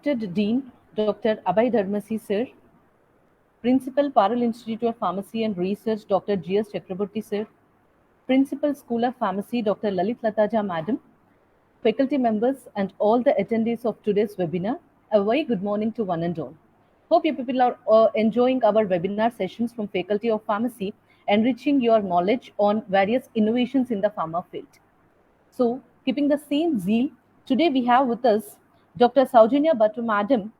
respected Dean, Dr. Abhay Dharmasi Sir, Principal, Parallel Institute of Pharmacy and Research, Dr. G.S. Chakraborty Sir, Principal, School of Pharmacy, Dr. Lalit Lataja Madam, faculty members, and all the attendees of today's webinar, a very good morning to one and all. Hope you people are enjoying our webinar sessions from Faculty of Pharmacy, enriching your knowledge on various innovations in the pharma field. So, keeping the same zeal, today we have with us Dr. Saujanya Bhattu Madam,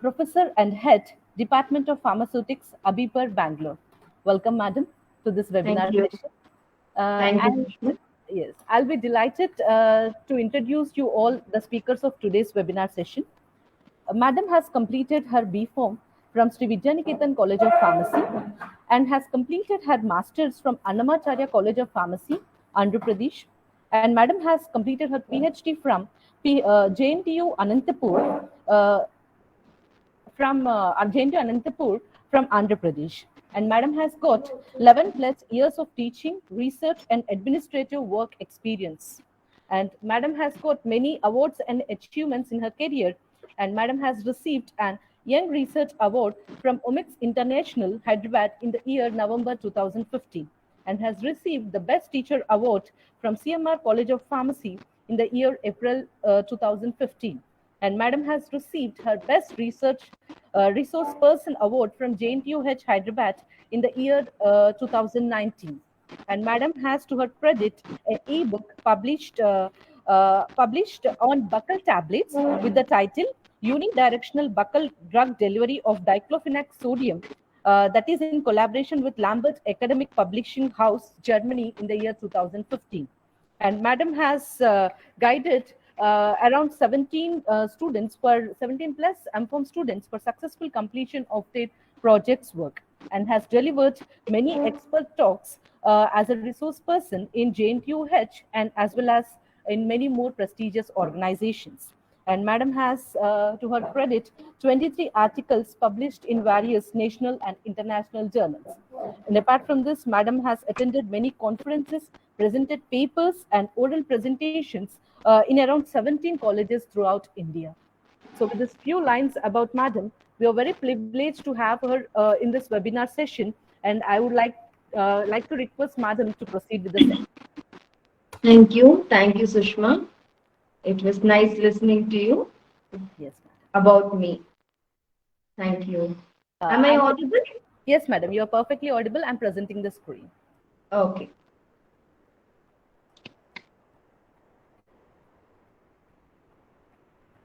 Professor and Head, Department of Pharmaceutics, Abipur, Bangalore. Welcome, Madam, to this webinar session. Thank you. Yes, I'll be delighted to introduce you all the speakers of today's webinar session. Madam has completed her B.Pharm from Sri Vidyaniketan College of Pharmacy and has completed her Masters from Annamacharya College of Pharmacy, Andhra Pradesh. And Madam has completed her PhD from JNTU Anantapur, from Andhra Pradesh. And Madam has got 11 plus years of teaching, research and administrative work experience. And Madam has got many awards and achievements in her career. And Madam has received an Young Research Award from Omix International, Hyderabad in the year November 2015 and has received the Best Teacher Award from CMR College of Pharmacy in the year April 2015. And Madam has received her Best Resource Person Award from JNTUH Hyderabad in the year 2019. And Madam has to her credit an e-book published on buccal tablets with the title Unidirectional Buccal Drug Delivery of Diclofenac Sodium, that is in collaboration with Lambert Academic Publishing House, Germany in the year 2015. And Madam has guided around 17 students for 17 plus M.Pharm students for successful completion of their project's work and has delivered many expert talks as a resource person in JNTUH and as well as in many more prestigious organizations. And Madam has, to her credit, 23 articles published in various national and international journals. And apart from this, Madam has attended many conferences, presented papers and oral presentations in around 17 colleges throughout India. So with these few lines about Madam, we are very privileged to have her in this webinar session. And I would like to request Madam to proceed with the session. Thank you, Sushma. It was nice listening to you. Yes, about me. Thank you. Am I audible? Yes, Madam, you are perfectly audible. I'm presenting the screen. Okay.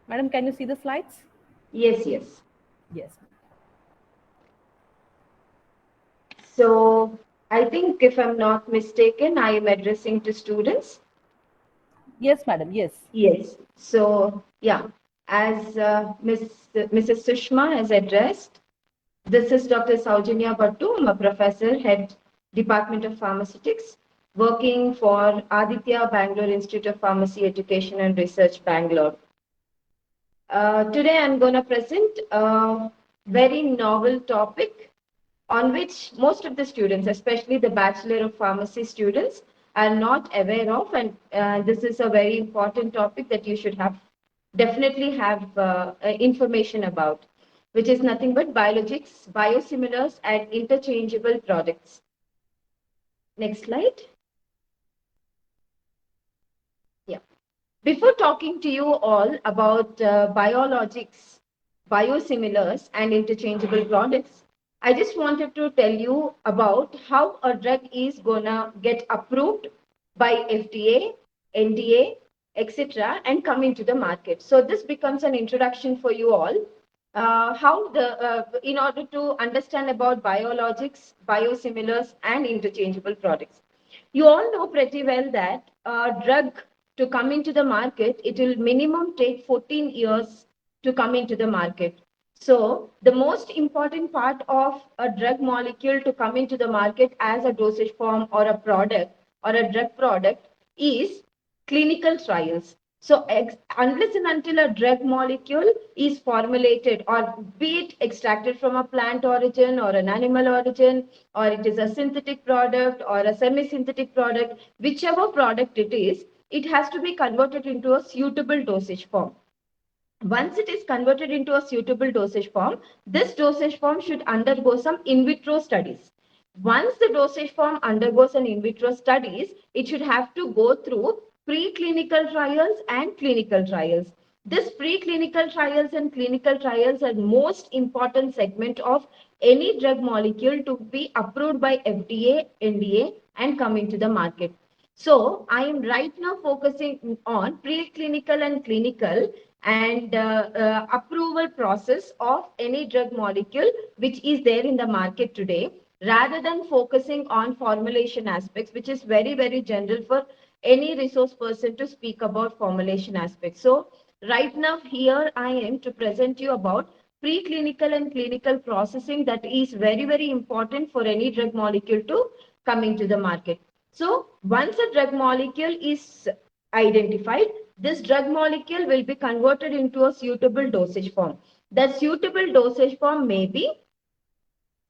Madam, can you see the slides? Yes. Yes. So, I think if I'm not mistaken, I am addressing to students. Yes, Madam, yes. Yes. So, yeah, as Mrs. Sushma has addressed, this is Dr. Saujanya Bhattu. I'm a professor, head Department of Pharmaceutics, working for Aditya Bangalore Institute of Pharmacy Education and Research, Bangalore. Today, I'm going to present a very novel topic on which most of the students, especially the Bachelor of Pharmacy students, are not aware of, and this is a very important topic that you should definitely have information about, which is nothing but biologics, biosimilars, and interchangeable products. Next slide. Yeah. Before talking to you all about biologics, biosimilars, and interchangeable products, I just wanted to tell you about how a drug is gonna get approved by FDA, NDA, etc., and come into the market. So this becomes an introduction for you all. In order to understand about biologics, biosimilars, and interchangeable products. You all know pretty well that a drug to come into the market, it will minimum take 14 years to come into the market. So the most important part of a drug molecule to come into the market as a dosage form or a product or a drug product is clinical trials. So unless and until a drug molecule is formulated or be it extracted from a plant origin or an animal origin, or it is a synthetic product or a semi-synthetic product, whichever product it is, it has to be converted into a suitable dosage form. Once it is converted into a suitable dosage form, this dosage form should undergo some in vitro studies. Once the dosage form undergoes an in vitro studies, it should have to go through preclinical trials and clinical trials. This preclinical trials and clinical trials are most important segment of any drug molecule to be approved by FDA, NDA and come into the market. So I am right now focusing on preclinical and clinical and approval process of any drug molecule which is there in the market today, rather than focusing on formulation aspects, which is very, very general for any resource person to speak about formulation aspects. So right now here I am to present you about preclinical and clinical processing that is very, very important for any drug molecule to coming to the market. So once a drug molecule is identified, this drug molecule will be converted into a suitable dosage form. That suitable dosage form may be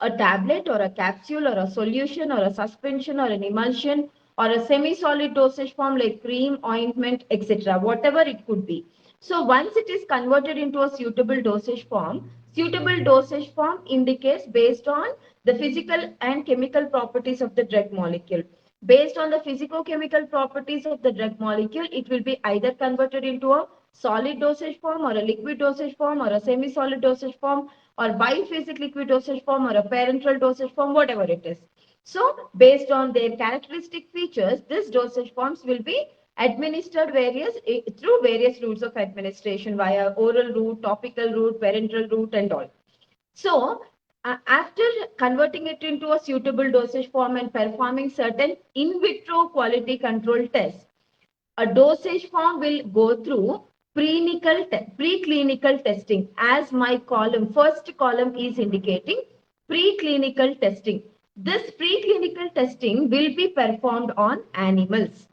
a tablet or a capsule or a solution or a suspension or an emulsion or a semi-solid dosage form like cream, ointment, etc. Whatever it could be. So once it is converted into a suitable dosage form indicates based on the physical and chemical properties of the drug molecule. Based on the physicochemical properties of the drug molecule, it will be either converted into a solid dosage form or a liquid dosage form or a semi-solid dosage form or biphasic liquid dosage form or a parenteral dosage form, whatever it is. So based on their characteristic features, this dosage forms will be administered through various routes of administration via oral route, topical route, parenteral route and all. So after converting it into a suitable dosage form and performing certain in vitro quality control tests, a dosage form will go through preclinical testing, as my first column is indicating preclinical testing. This preclinical testing will be performed on animals.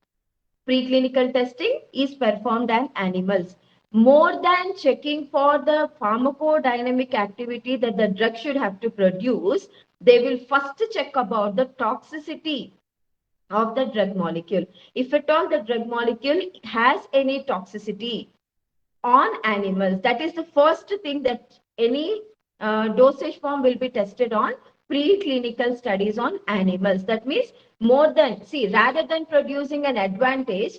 Preclinical testing is performed on animals. More than checking for the pharmacodynamic activity that the drug should have to produce, they will first check about the toxicity of the drug molecule. If at all the drug molecule has any toxicity on animals, that is the first thing that any dosage form will be tested on preclinical studies on animals. That means rather than producing an advantage,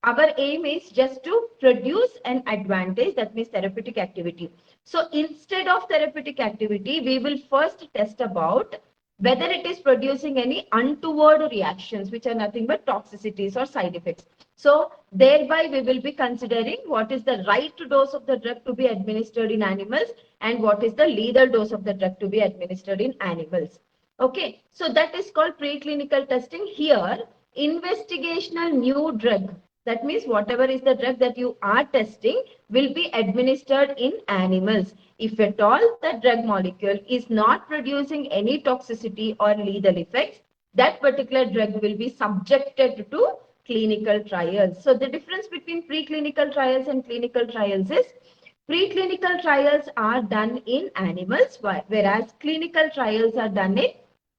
our aim is just to produce an advantage, that means therapeutic activity. So instead of therapeutic activity, we will first test about whether it is producing any untoward reactions, which are nothing but toxicities or side effects. So thereby we will be considering what is the right dose of the drug to be administered in animals and what is the lethal dose of the drug to be administered in animals. Okay, so that is called preclinical testing. Here, investigational new drug, that means whatever is the drug that you are testing will be administered in animals. If at all the drug molecule is not producing any toxicity or lethal effects, that particular drug will be subjected to clinical trials. So the difference between preclinical trials and clinical trials is preclinical trials are done in animals, whereas clinical trials are done in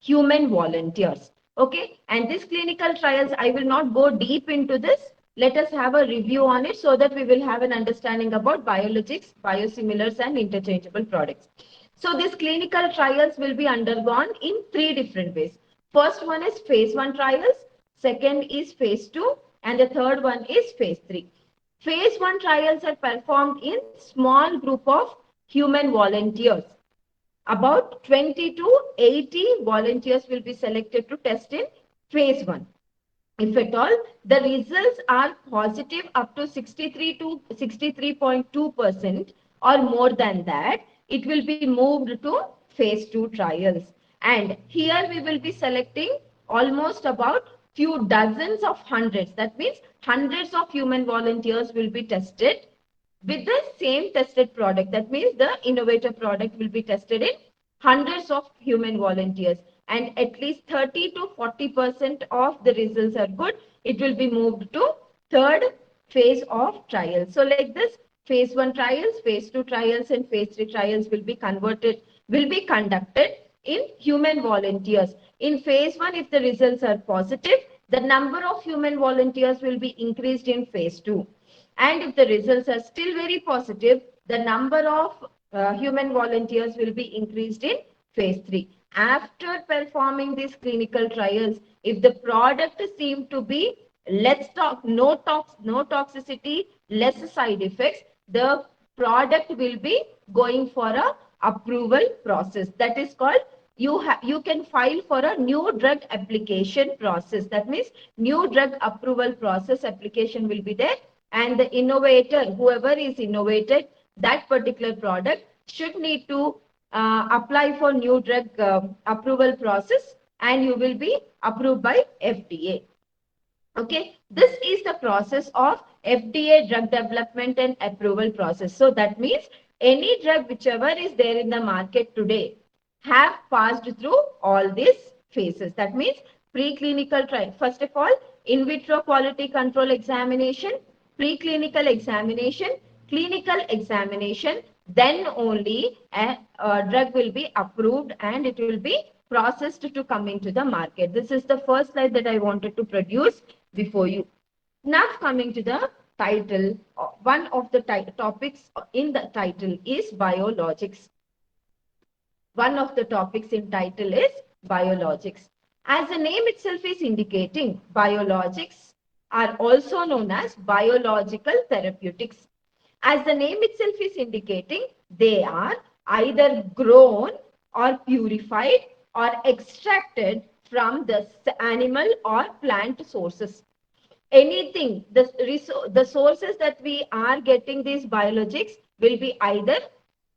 human volunteers. Okay, and these clinical trials, I will not go deep into this. Let us have a review on it so that we will have an understanding about biologics, biosimilars, and interchangeable products. So these clinical trials will be undergone in 3 different ways. First one is phase 1 trials, second is phase 2, and the third one is phase 3. Phase 1 trials are performed in small group of human volunteers. About 20 to 80 volunteers will be selected to test in phase 1. If at all, the results are positive up to 63 to 63.2% or more than that, it will be moved to phase 2 trials. And here we will be selecting almost about few dozens of hundreds. That means hundreds of human volunteers will be tested with the same tested product. That means the innovator product will be tested in hundreds of human volunteers, and at least 30 to 40% of the results are good. It will be moved to third phase of trials. So like this, phase 1 trials, phase 2 trials, and phase 3 trials will be conducted in human volunteers. In phase 1, if the results are positive, the number of human volunteers will be increased in phase 2. And if the results are still very positive, the number of human volunteers will be increased in phase 3. After performing these clinical trials, if the product seemed to be no toxicity, less side effects, the product will be going for a approval process. That is called you can file for a new drug application process. That means new drug approval process application will be there, and the innovator, whoever is innovated that particular product, should need to apply for new drug approval process, and you will be approved by FDA. Okay, this is the process of FDA drug development and approval process. So that means any drug whichever is there in the market today have passed through all these phases. That means preclinical trial. First of all, in vitro quality control examination, preclinical examination, clinical examination, then only a drug will be approved and it will be processed to come into the market. This is the first slide that I wanted to produce before you. Now coming to the title, one of the topics in the title is biologics. One of the topics in title is biologics. As the name itself is indicating, biologics are also known as biological therapeutics. As the name itself is indicating, they are either grown or purified or extracted from the animal or plant sources. Anything, the sources that we are getting these biologics will be either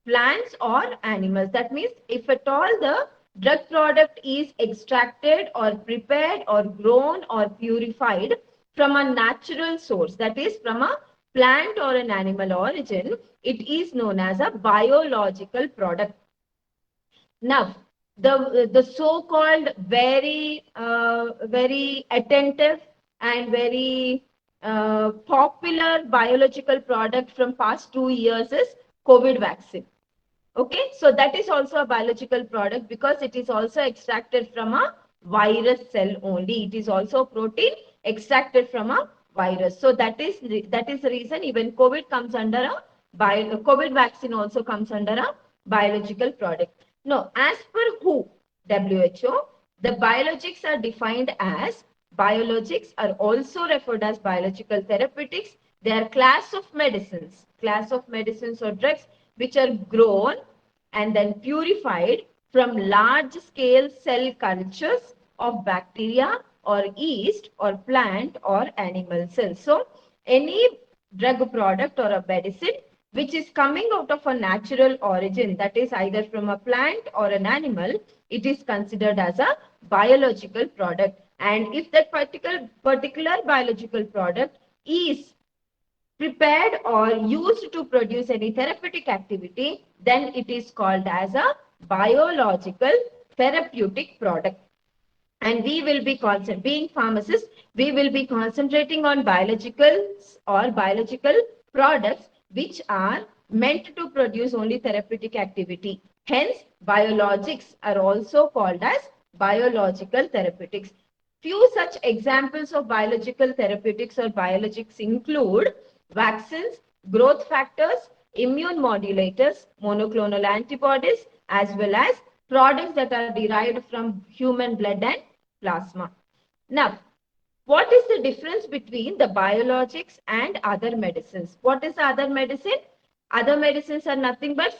plants or animals. That means if at all the drug product is extracted or prepared or grown or purified from a natural source, that is from a plant or an animal origin, it is known as a biological product. Now, the so-called very attentive and very popular biological product from past 2 years is COVID vaccine. Okay, so that is also a biological product because it is also extracted from a virus cell only. It is also protein extracted from a virus. So that is the reason even COVID comes under a COVID vaccine also comes under a biological product. No, as per WHO, the biologics are defined as biologics are also referred as biological therapeutics. They are class of medicines or drugs which are grown and then purified from large scale cell cultures of bacteria or yeast or plant or animal cells. So any drug product or a medicine which is coming out of a natural origin, that is either from a plant or an animal, it is considered as a biological product. And if that particular biological product is prepared or used to produce any therapeutic activity, then it is called as a biological therapeutic product. And we will be being pharmacists, we will be concentrating on biologicals or biological products which are meant to produce only therapeutic activity. Hence, biologics are also called as biological therapeutics. Few such examples of biological therapeutics or biologics include vaccines, growth factors, immune modulators, monoclonal antibodies, as well as products that are derived from human blood and plasma. Now, what is the difference between the biologics and other medicines? What is the other medicine? Other medicines are nothing but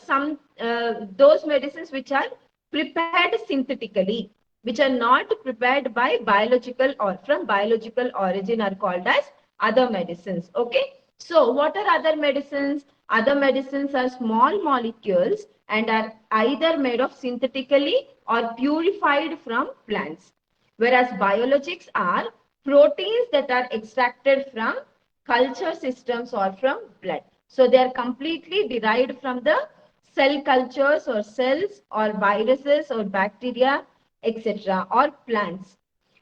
those medicines which are prepared synthetically, which are not prepared by biological or from biological origin, are called as other medicines. Okay. So what are other medicines? Other medicines are small molecules and are either made of synthetically or purified from plants. Whereas biologics are proteins that are extracted from culture systems or from blood. So they are completely derived from the cell cultures or cells or viruses or bacteria, etc., or plants.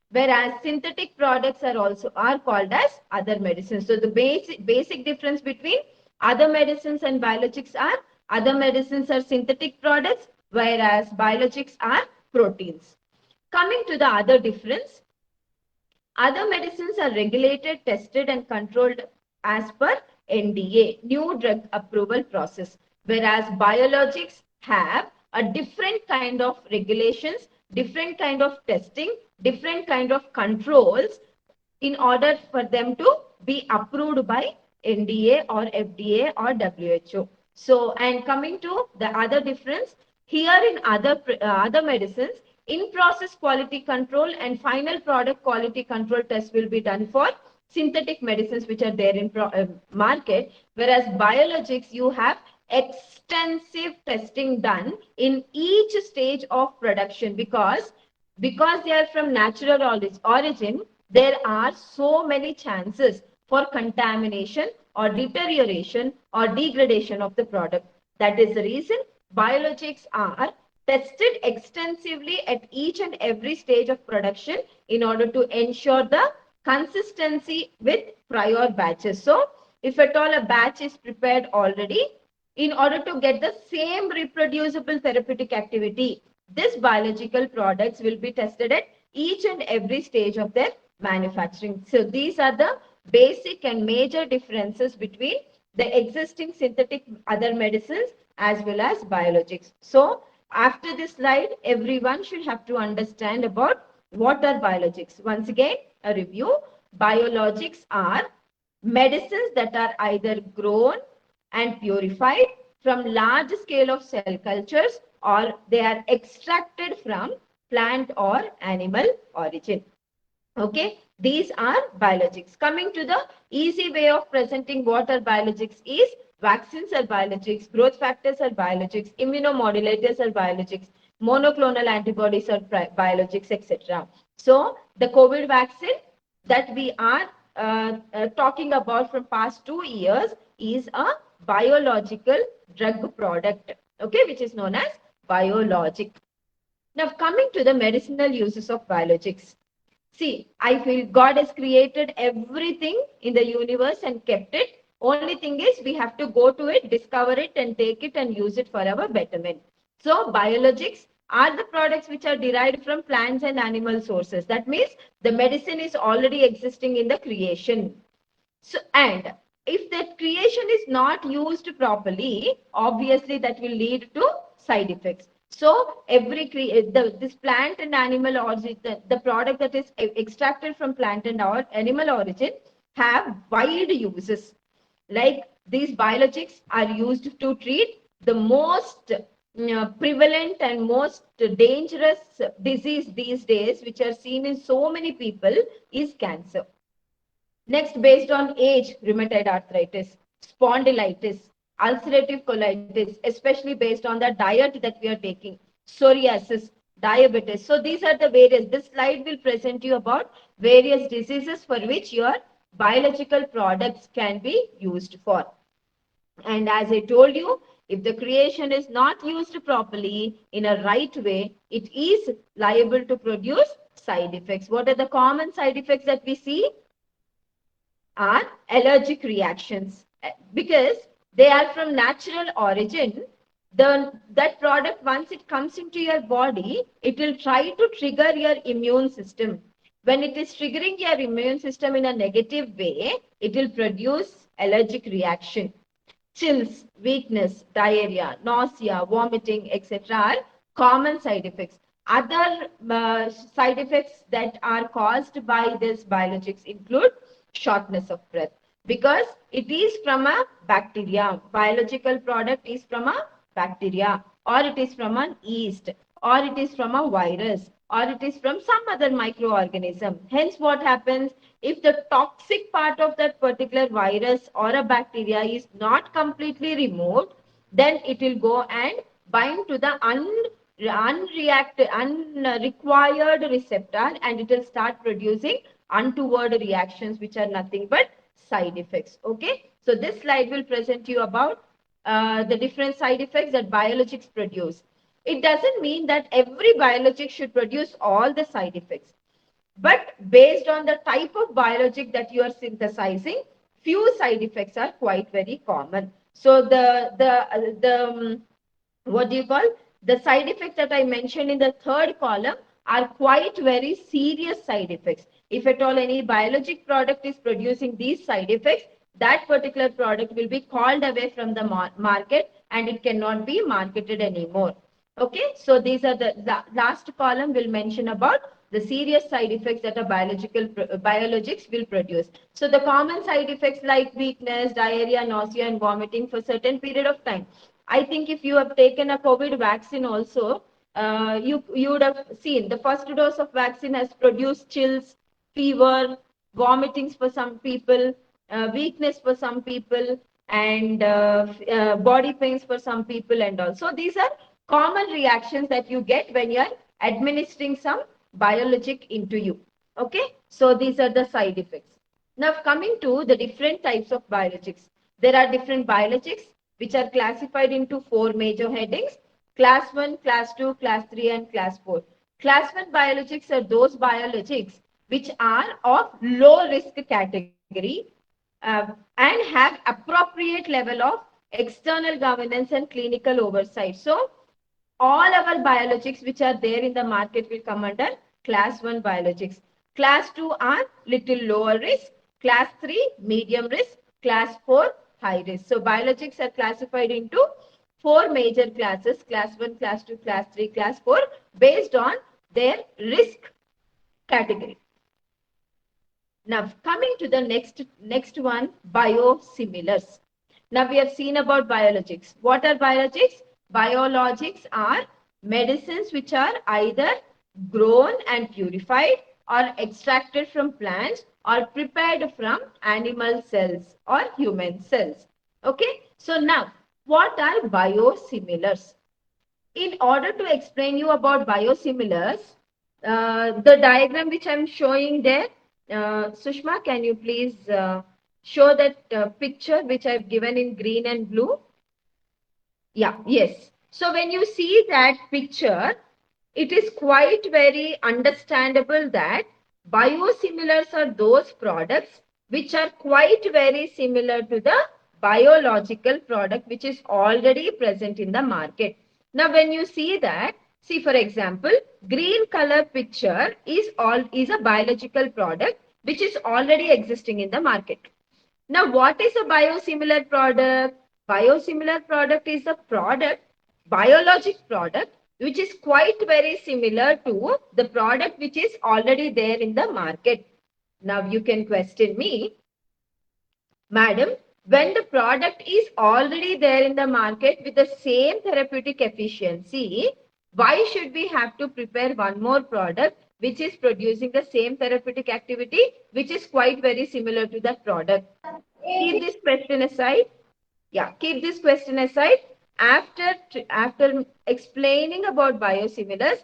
Whereas synthetic products are called as other medicines. So the basic difference between other medicines and biologics are other medicines are synthetic products, whereas biologics are proteins. Coming to the other difference, other medicines are regulated, tested and controlled as per NDA, new drug approval process, whereas biologics have a different kind of regulations, different kind of testing, different kind of controls in order for them to be approved by NDA or FDA or WHO. So, and coming to the other difference, here in other medicines, in-process quality control and final product quality control tests will be done for synthetic medicines which are there in market, whereas biologics, you have extensive testing done in each stage of production because they are from natural origin, there are so many chances for contamination or deterioration or degradation of the product. That is the reason biologics are tested extensively at each and every stage of production in order to ensure the consistency with prior batches. So, if at all a batch is prepared already, in order to get the same reproducible therapeutic activity, this biological products will be tested at each and every stage of their manufacturing. So these are the basic and major differences between the existing synthetic other medicines as well as biologics. So after this slide, everyone should have to understand about what are biologics. Once again, a review. Biologics are medicines that are either grown and purified from large scale of cell cultures, or they are extracted from plant or animal origin. Okay, these are biologics. Coming to the easy way of presenting what are biologics is, vaccines are biologics, growth factors are biologics, immunomodulators are biologics, monoclonal antibodies are biologics, etc. So the COVID vaccine that we are talking about from past 2 years is a biological drug product, okay, which is known as biologic. Now coming to the medicinal uses of biologics. See, I feel God has created everything in the universe and kept it. Only thing is we have to go to it, discover it and take it and use it for our betterment. So biologics are the products which are derived from plants and animal sources. That means the medicine is already existing in the creation. So, and if that creation is not used properly, obviously that will lead to side effects. So this plant and animal origin, the product that is extracted from plant and animal origin have wide uses. Like these biologics are used to treat the most prevalent and most dangerous disease these days, which are seen in so many people, is cancer. Next, based on age, rheumatoid arthritis, spondylitis, ulcerative colitis, especially based on the diet that we are taking, psoriasis, diabetes. So these are the various, this slide will present you about various diseases for which your biological products can be used for. And as I told you, if the creation is not used properly in a right way, it is liable to produce side effects. What are the common side effects that we see? Are allergic reactions, because they are from natural origin. That product, once it comes into your body, it will try to trigger your immune system. When it is triggering your immune system in a negative way, it will produce allergic reaction. Chills, weakness, diarrhea, nausea, vomiting, etc. are common side effects. Other side effects that are caused by this biologics include shortness of breath, because it is from a bacteria. Biological product is from a bacteria, or it is from an yeast, or it is from a virus, or it is from some other microorganism. Hence, what happens if the toxic part of that particular virus or a bacteria is not completely removed, then it will go and bind to the unrequired receptor, and it will start producing untoward reactions, which are nothing but side effects. Okay, so this slide will present you about the different side effects that biologics produce. It doesn't mean that every biologic should produce all the side effects, but based on the type of biologic that you are synthesizing, few side effects are quite very common. So what do you call, the side effects that I mentioned in the third column are quite very serious side effects. If at all any biologic product is producing these side effects, that particular product will be called away from the market and it cannot be marketed anymore. Okay, so these are the last column will mention about the serious side effects that a biologics will produce. So the common side effects like weakness, diarrhea, nausea, and vomiting for certain period of time. I think if you have taken a COVID vaccine also, you would have seen the first dose of vaccine has produced chills, fever, vomitings for some people, weakness for some people, and body pains for some people, and also these are common reactions that you get when you are administering some biologic into you. Okay, so these are the side effects. Now coming to the different types of biologics. There are different biologics which are classified into 4 major headings: class 1, class 2, class 3, and class 4. Class 1 biologics are those biologics which are of low risk category and have appropriate level of external governance and clinical oversight. So all our biologics which are there in the market will come under class 1 biologics. Class 2 are little lower risk, class 3 medium risk, class 4 high risk. So biologics are classified into 4 major classes: class 1, class 2, class 3, class 4, based on their risk category. Now coming to the next one, biosimilars. Now we have seen about biologics. What are biologics? Biologics are medicines which are either grown and purified or extracted from plants or prepared from animal cells or human cells. Okay, so now what are biosimilars? In order to explain you about biosimilars, the diagram which I'm showing there, Sushma, can you please show that picture which I've given in green and blue? Yeah, yes. So when you see that picture, it is quite very understandable that biosimilars are those products which are quite very similar to the biological product which is already present in the market. Now, when you see that, see for example, green color picture is a biological product which is already existing in the market. Now, what is a biosimilar product? Biosimilar product is a product, biologic product, which is quite very similar to the product which is already there in the market. Now, you can question me, Madam, when the product is already there in the market with the same therapeutic efficiency, why should we have to prepare one more product which is producing the same therapeutic activity, which is quite very similar to that product? Keep this question aside. Yeah, keep this question aside. After explaining about biosimilars,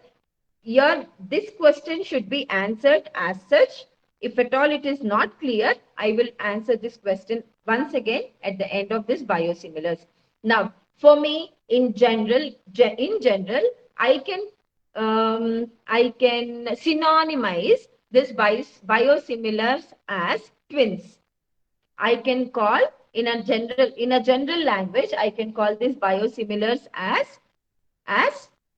this question should be answered as such. If at all it is not clear, I will answer this question once again at the end of this biosimilars. Now, for me, in general, I can synonymize this biosimilars as twins. I can call in a general language, I can call this biosimilars as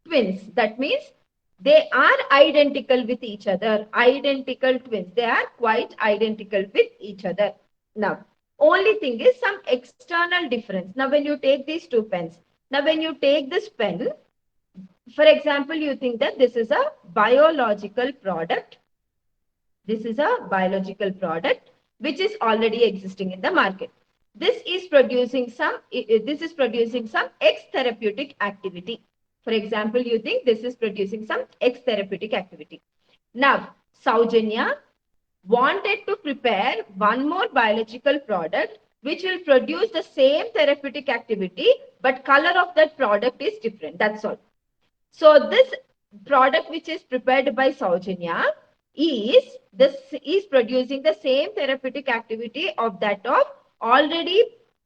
twins. That means they are identical with each other, identical twins. They are quite identical with each other. Now, only thing is some external difference. Now, when you take these two pens, now when you take this pen, for example, you think that this is a biological product. This is a biological product which is already existing in the market. This is producing some X therapeutic activity. For example, you think this is producing some X therapeutic activity. Now, Saujanya wanted to prepare one more biological product which will produce the same therapeutic activity, but color of that product is different. That's all. So this product which is prepared by Saujanya is producing the same therapeutic activity of that of already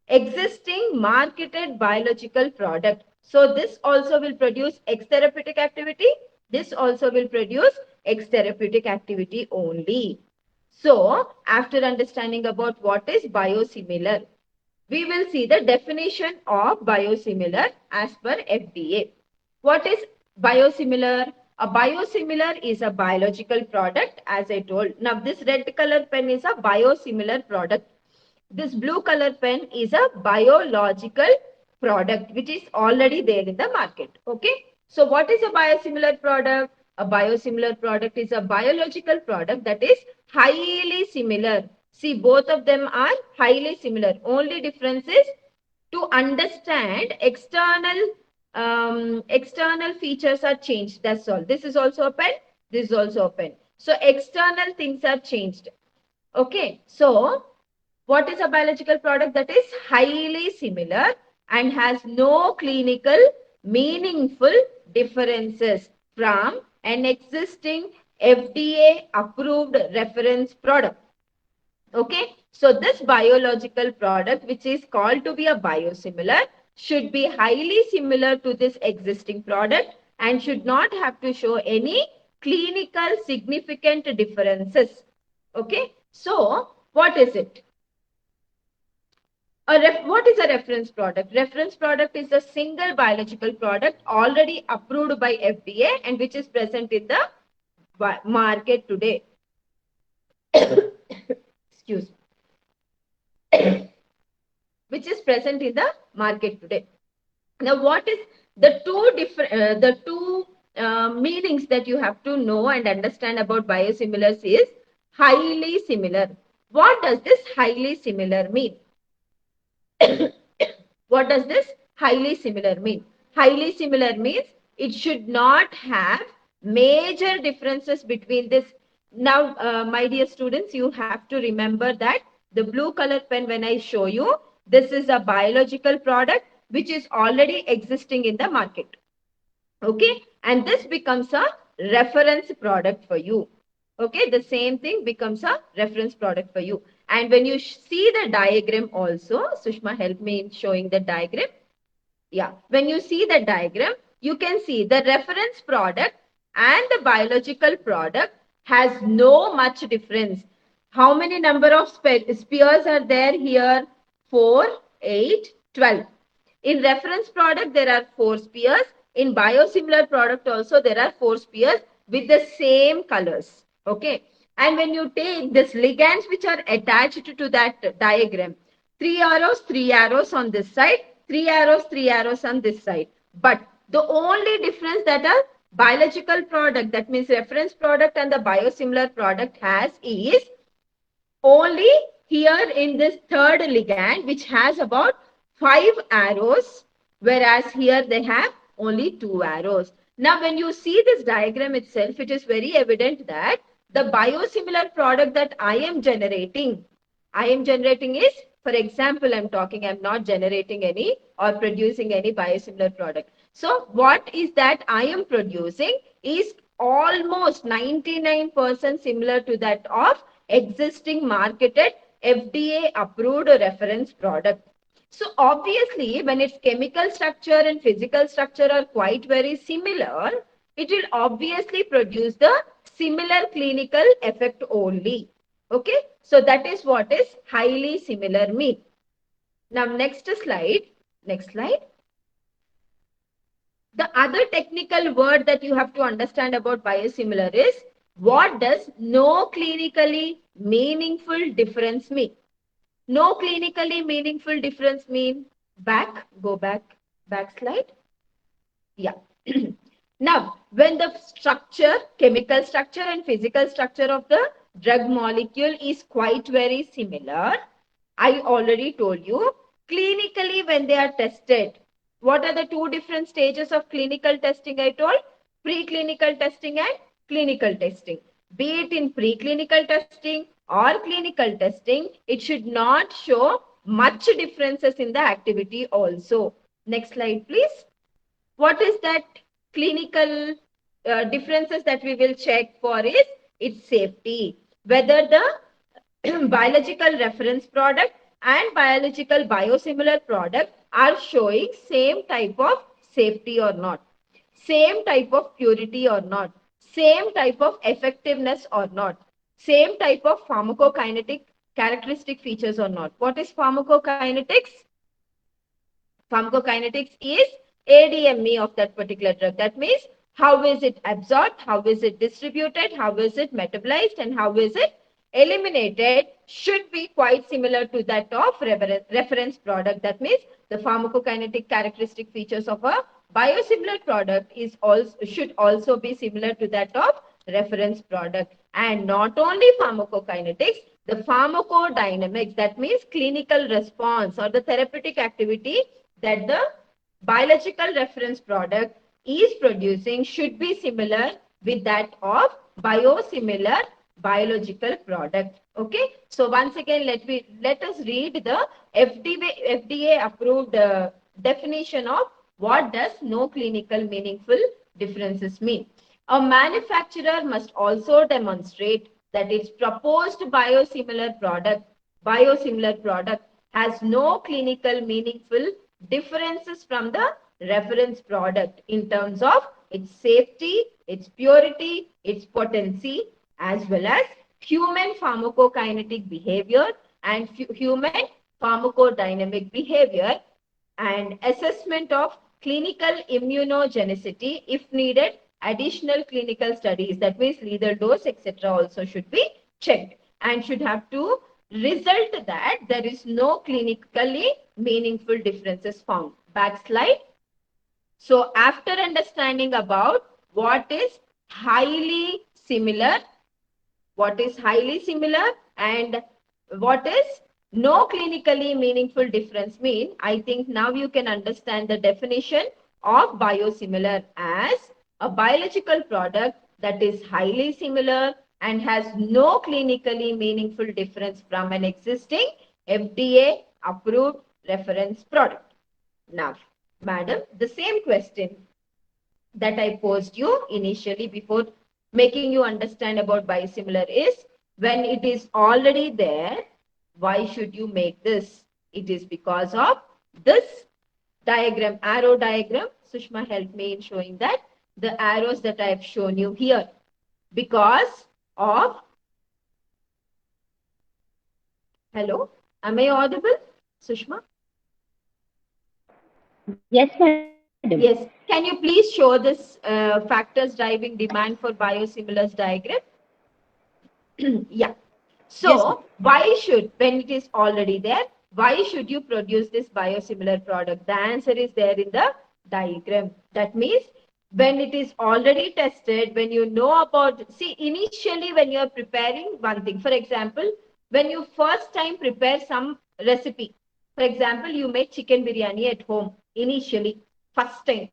existing marketed biological product. So this also will produce X therapeutic activity. This also will produce X therapeutic activity only. So after understanding about what is biosimilar, we will see the definition of biosimilar as per FDA. What is biosimilar? A biosimilar is a biological product, as I told. Now, this red color pen is a biosimilar product. this blue color pen is a biological product which is already there in the market. Okay. So what is a biosimilar product? A biosimilar product is a biological product that is highly similar. See, both of them are highly similar. Only difference is to understand external features are changed. That's all. This is also a pen. This is also a pen. So external things are changed. Okay. So what is a biological product that is highly similar and has no clinical meaningful differences from an existing FDA approved reference product? Okay, so this biological product, which is called to be a biosimilar, should be highly similar to this existing product and should not have to show any clinical significant differences. Okay, so what is it? What is a reference product? Reference product is a single biological product already approved by FDA and which is present in the market today. Excuse me. Which is present in the market today. Now, what is the two meanings that you have to know and understand about biosimilars is highly similar. What does this highly similar mean? What does this highly similar mean? Highly similar means it should not have major differences between this. Now, my dear students, you have to remember that the blue color pen, when I show you, this is a biological product which is already existing in the market. Okay, and this becomes a reference product for you. Okay, the same thing becomes a reference product for you. And when you see the diagram also, Sushma, help me in showing the diagram. Yeah, when you see the diagram, you can see the reference product and the biological product has no much difference. How many number of spheres are there here? 4, 8, 12. In reference product, there are 4 spheres. In biosimilar product also, there are 4 spheres with the same colors. Okay. And when you take this ligands which are attached to that diagram, 3 arrows on this side, 3 arrows on this side. But the only difference that a biological product, that means reference product and the biosimilar product has is only here in this third ligand, which has about 5 arrows, whereas here they have only 2 arrows. Now, when you see this diagram itself, it is very evident that the biosimilar product that I am generating is, for example, I'm not generating any or producing any biosimilar product. So, what is that I am producing is almost 99% similar to that of existing marketed FDA approved reference product. So obviously, when its chemical structure and physical structure are quite very similar, it will obviously produce the similar clinical effect only. Okay, so that is what is highly similar mean. Now, next slide. The other technical word that you have to understand about biosimilar is, what does no clinically meaningful difference mean? No clinically meaningful difference mean? Go back slide. Yeah. Now, when the structure, chemical structure and physical structure of the drug molecule is quite very similar, I already told you, clinically when they are tested, what are the 2 different stages of clinical testing I told? Preclinical testing and clinical testing. Be it in preclinical testing or clinical testing, it should not show much differences in the activity also. Next slide, please. What is that clinical differences that we will check for is its safety. Whether the biological reference product and biological biosimilar product are showing same type of safety or not, same type of purity or not, same type of effectiveness or not, same type of pharmacokinetic characteristic features or not. What is pharmacokinetics? Pharmacokinetics is ADME of that particular drug. That means how is it absorbed, how is it distributed, how is it metabolized, and how is it eliminated should be quite similar to that of reference product. That means the pharmacokinetic characteristic features of a biosimilar product should also be similar to that of reference product. And not only pharmacokinetics, the pharmacodynamics, that means clinical response or the therapeutic activity that the biological reference product is producing should be similar with that of biosimilar biological product. Okay, so once again let us read the FDA approved definition of what does no clinical meaningful differences mean. A manufacturer must also demonstrate that its proposed biosimilar product has no clinical meaningful differences from the reference product in terms of its safety, its purity, its potency, as well as human pharmacokinetic behavior and human pharmacodynamic behavior, and assessment of clinical immunogenicity. If needed, additional clinical studies, that means lethal dose, etc., also should be checked and should have to result that there is no clinically meaningful differences found. Back slide. So after understanding about what is highly similar and what is no clinically meaningful difference mean, I think now you can understand the definition of biosimilar as a biological product that is highly similar and has no clinically meaningful difference from an existing FDA approved reference product. Now, madam, the same question that I posed you initially before making you understand about biosimilar is, when it is already there, why should you make this? It is because of this diagram, arrow diagram. Sushma helped me in showing that. The arrows that I have shown you here. Because of, hello, am I audible, Sushma? Yes, madam. Yes. Can you please show this factors driving demand for biosimilars diagram? Yeah. So, Yes, why should, when it is already there, why should you produce this biosimilar product? The answer is there in the diagram. That means when it is already tested, when you know about, see, initially when you are preparing one thing, for example, when you first time prepare some recipe, for example, you make chicken biryani at home initially, first time.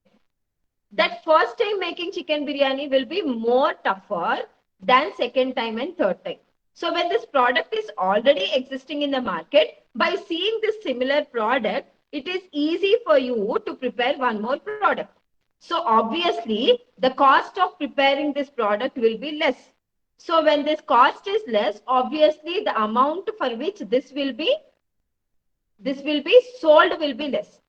That first time making chicken biryani will be more tougher than second time and third time. So when this product is already existing in the market, by seeing this similar product, it is easy for you to prepare one more product. So obviously, the cost of preparing this product will be less. So when this cost is less, obviously the amount for which this will be sold will be less.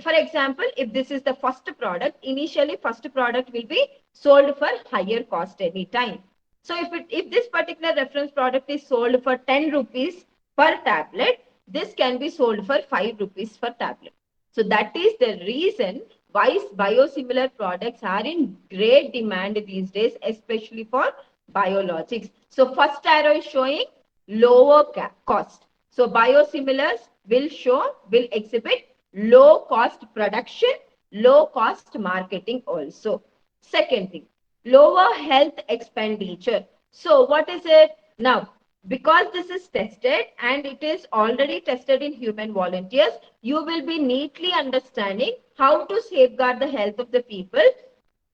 For example, if this is the first product, initially first product will be sold for higher cost any time. So if this particular reference product is sold for 10 rupees per tablet, this can be sold for 5 rupees per tablet. So that is the reason why biosimilar products are in great demand these days, especially for biologics. So first arrow is showing lower cost. So biosimilars will exhibit low cost production, low cost marketing also. Second thing, lower health expenditure. So what is it? Now, because this is tested and it is already tested in human volunteers, you will be neatly understanding how to safeguard the health of the people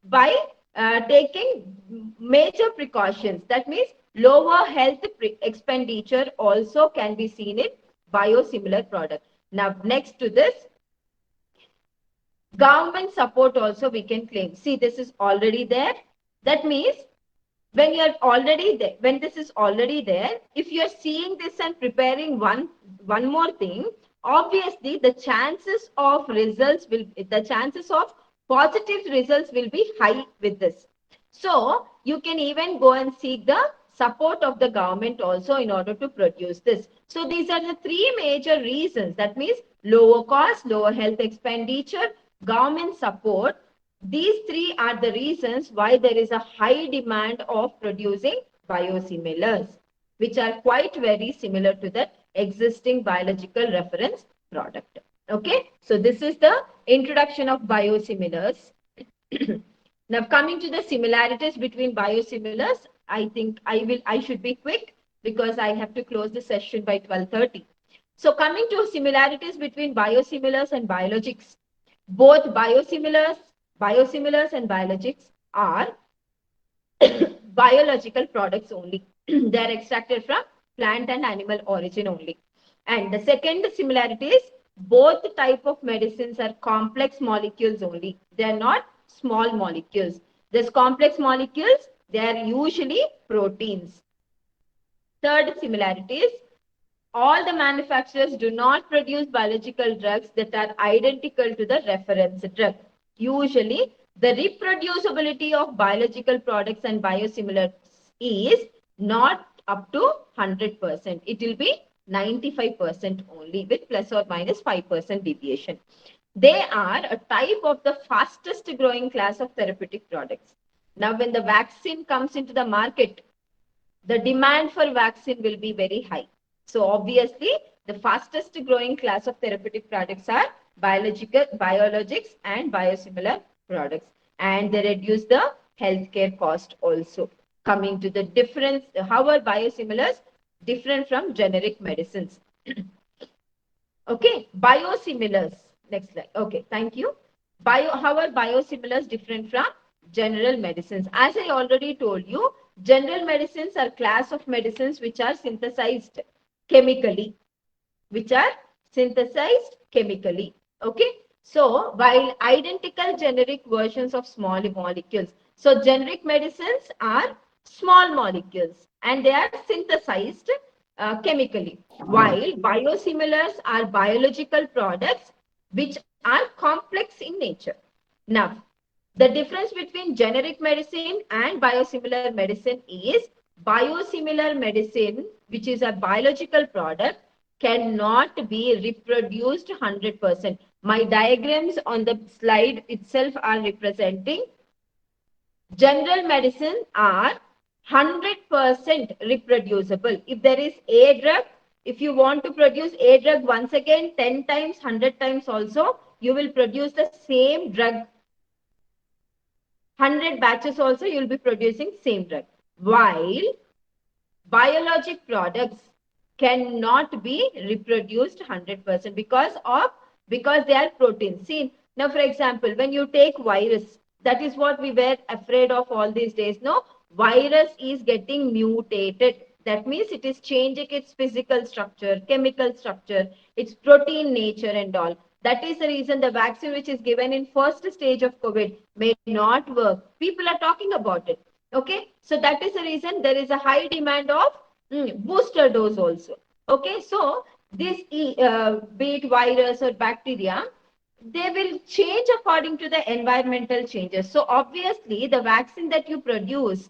by taking major precautions. That means lower health expenditure also can be seen in biosimilar product. Now, next to this, government support also we can claim. See, this is already there. That means when you're already there, when this is already there, if you're seeing this and preparing one more thing, obviously the chances of positive results will be high with this. So you can even go and seek the support of the government also in order to produce this. So these are the three major reasons. That means lower cost, lower health expenditure, government support. These three are the reasons why there is a high demand of producing biosimilars. which are quite very similar to the existing biological reference product. Okay, so this is the introduction of biosimilars. Now coming to the similarities between biosimilars, I think I should be quick because I have to close the session by 12:30. So coming to similarities between biosimilars and biologics, both biosimilars and biologics are biological products only. They are extracted from plant and animal origin only. And the second similarity is both type of medicines are complex molecules only. They are not small molecules. These complex molecules, they are usually proteins. Third similarity is all the manufacturers do not produce biological drugs that are identical to the reference drug. Usually, the reproducibility of biological products and biosimilars is not up to 100%. It will be 95% only with plus or minus 5% deviation. They are a type of the fastest growing class of therapeutic products. Now, when the vaccine comes into the market, the demand for vaccine will be very high. So obviously, the fastest growing class of therapeutic products are biologics and biosimilar products. And they reduce the healthcare cost also. Coming to the difference, how are biosimilars different from generic medicines? Okay, biosimilars. Next slide. Okay, thank you. How are biosimilars different from general medicines? As I already told you, general medicines are class of medicines which are synthesized chemically. Okay. So, while identical generic versions of small molecules. So, generic medicines are small molecules and they are synthesized chemically, while biosimilars are biological products which are complex in nature. Now, the difference between generic medicine and biosimilar medicine is biosimilar medicine, which is a biological product, cannot be reproduced 100%. My diagrams on the slide itself are representing general medicine are 100% reproducible. If there is a drug, if you want to produce a drug once again 10 times, 100 times also, you will produce the same drug. 100 batches also, you will be producing same drug. While biologic products cannot be reproduced 100% because they are proteins. See, now for example, when you take virus, that is what we were afraid of all these days. No, virus is getting mutated. That means it is changing its physical structure, chemical structure, its protein nature and all. That is the reason the vaccine which is given in first stage of COVID may not work. People are talking about it. Okay, so that is the reason there is a high demand of booster dose also. Okay, so this be it virus or bacteria, they will change according to the environmental changes. So obviously, the vaccine that you produce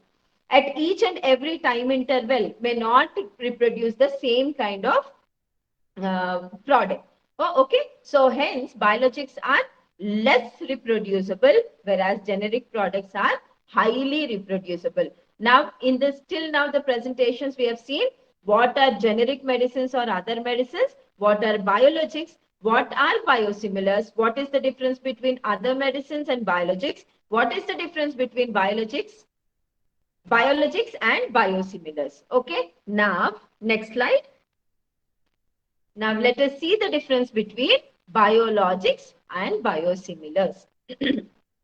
at each and every time interval may not reproduce the same kind of product. Oh, okay. So hence, biologics are less reproducible, whereas generic products are highly reproducible. Now, in this till now the presentations we have seen what are generic medicines or other medicines, what are biologics, what are biosimilars, what is the difference between other medicines and biologics, what is the difference between biologics and biosimilars. Okay. Now, next slide. Now, let us see the difference between biologics and biosimilars.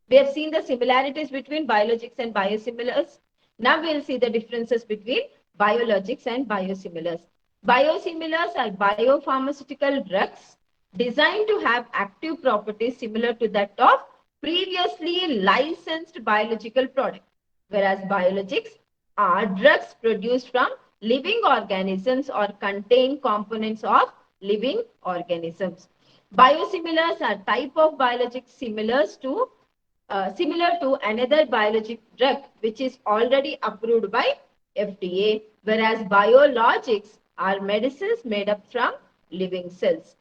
We have seen the similarities between biologics and biosimilars. Now, we'll see the differences between biologics and biosimilars. Biosimilars are biopharmaceutical drugs designed to have active properties similar to that of previously licensed biological product, whereas biologics are drugs produced from living organisms or contain components of living organisms. Biosimilars are type of biologics similar to another biologic drug which is already approved by FDA, whereas biologics are medicines made up from living cells.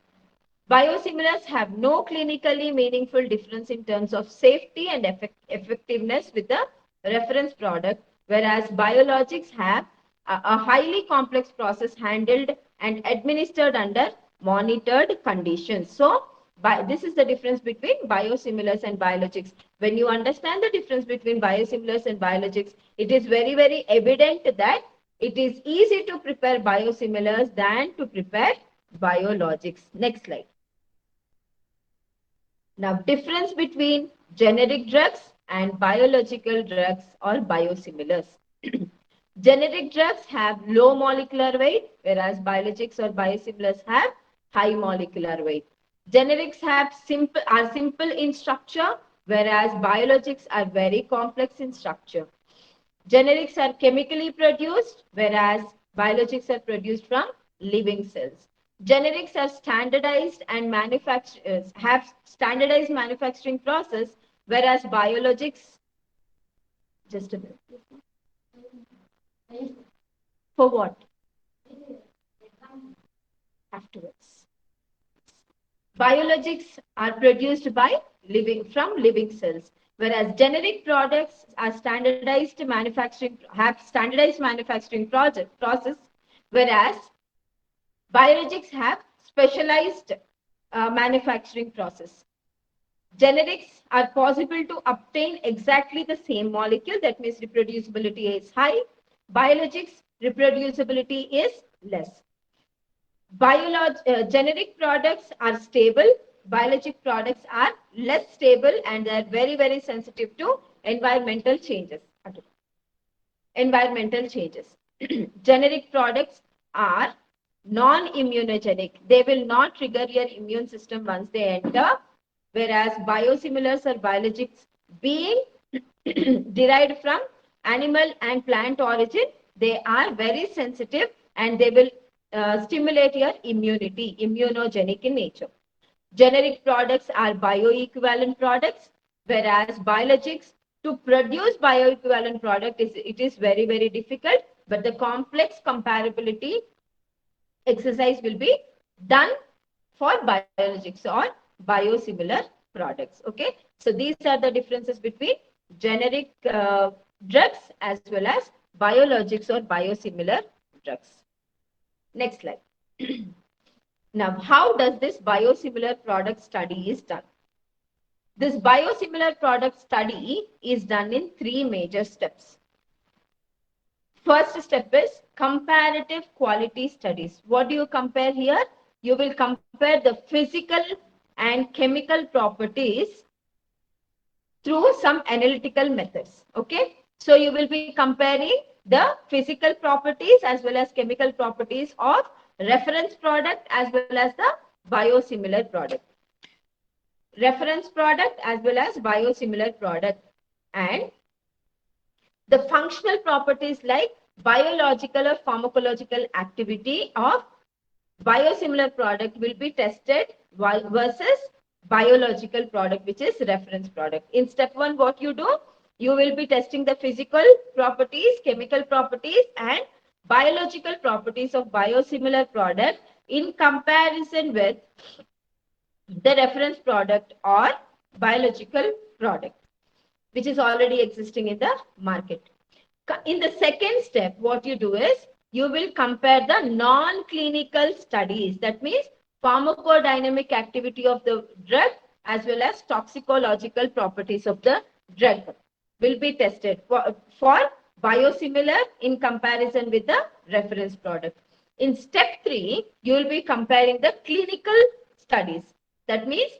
Biosimilars have no clinically meaningful difference in terms of safety and effectiveness with the reference product, whereas biologics have a highly complex process handled and administered under monitored conditions. So, this is the difference between biosimilars and biologics. When you understand the difference between biosimilars and biologics, it is very, very evident that it is easy to prepare biosimilars than to prepare biologics. Next slide. Now, difference between generic drugs and biological drugs or biosimilars. Generic drugs have low molecular weight, whereas biologics or biosimilars have high molecular weight. Generics are simple in structure, whereas biologics are very complex in structure. Generics are chemically produced, whereas biologics are produced from living cells. Generics are standardized and have standardized manufacturing process, whereas biologics, just a minute. For what? Afterwards. Biologics are produced by from living cells, whereas generic products are have standardized manufacturing process, whereas biologics have specialized manufacturing process. Generics are possible to obtain exactly the same molecule, that means reproducibility is high. Biologics, reproducibility is less. Generic products are stable. Biologic products are less stable and they are very, very sensitive to environmental changes. Generic products are non-immunogenic. They will not trigger your immune system once they enter, whereas biosimilars or biologics, being derived from animal and plant origin, they are very sensitive and they will stimulate your immunity, immunogenic in nature. Generic products are bioequivalent products, whereas biologics, to produce bioequivalent product, it is very, very difficult, but the complex comparability exercise will be done for biologics or biosimilar products. Okay, so these are the differences between generic drugs as well as biologics or biosimilar drugs. Next slide. Now, how does this biosimilar product study is done? This biosimilar product study is done in 3 major steps. First step is comparative quality studies. What do you compare here? You will compare the physical and chemical properties through some analytical methods. Okay, so you will be comparing the physical properties as well as chemical properties of reference product as well as the biosimilar product. Reference product as well as biosimilar product, and the functional properties like biological or pharmacological activity of biosimilar product will be tested versus biological product, which is reference product. In step 1, what you do? You will be testing the physical properties, chemical properties, and biological properties of biosimilar product in comparison with the reference product or biological product, which is already existing in the market. In the second step, what you do is you will compare the non-clinical studies. That means pharmacodynamic activity of the drug as well as toxicological properties of the drug will be tested for biosimilar in comparison with the reference product. In step 3, you will be comparing the clinical studies. That means